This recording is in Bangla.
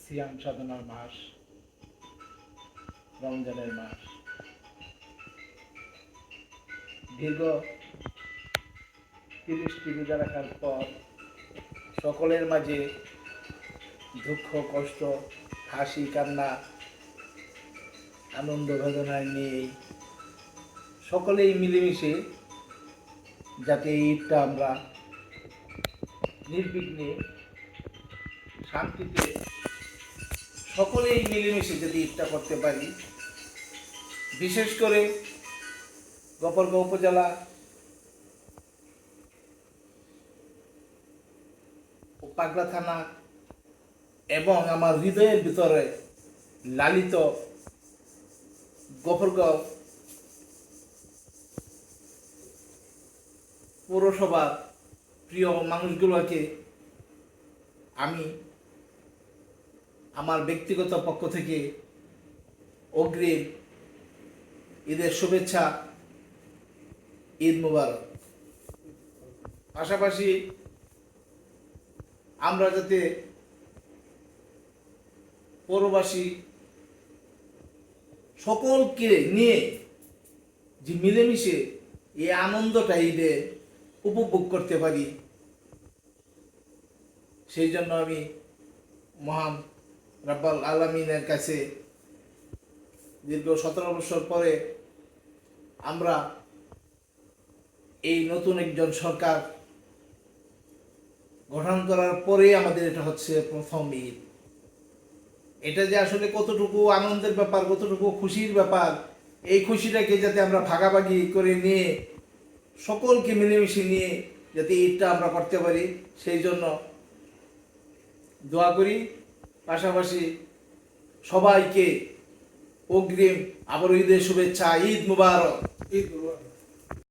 সিয়াম সাধনার মাস, রমজানের মাস। দীর্ঘ 30টি রোজা রাখার পর সকলের মাঝে দুঃখ, কষ্ট, হাসি, কান্না, আনন্দ বেদনায় নিয়ে সকলেই মিলেমিশে যাতে এই ঈদটা আমরা নির্বিঘ্নে শান্তিতে সকলেই মিলেমিশে যদি ঈদটা করতে পারি। বিশেষ করে গফরগাঁও উপজেলা ও পাগলা থানা এবং আমার হৃদয়ের ভিতরে লালিত গফরগাঁও পৌরসভার প্রিয় মানুষগুলোকে আমি আমার ব্যক্তিগত পক্ষ থেকে অগ্রিম ঈদের শুভেচ্ছা, ঈদ মুবারক। পাশাপাশি আমরা যাতে পৌরবাসী সকলকে নিয়ে যে মিলেমিশে এই আনন্দটা ঈদে উপভোগ করতে পারি, সেই জন্য আমি মহান রাব্বুল আলামিনের কাছে দীর্ঘ 17 বছর পরে আমরা এই নতুন একজন সরকার গঠন করার পরেই আমাদের এটা হচ্ছে প্রথম ঈদ। এটা যে আসলে কতটুকু আনন্দের ব্যাপার, কতটুকু খুশির ব্যাপার, এই খুশিটাকে যাতে আমরা ভাগাভাগি করে নিয়ে সকলকে মিলেমিশে নিয়ে যাতে ঈদটা আমরা করতে পারি, সেই জন্য দোয়া করি। পাশাপাশি সবাইকে অগ্রিম আবার ঈদের শুভেচ্ছা, ঈদ মুবারক। ঈদ মুবারক।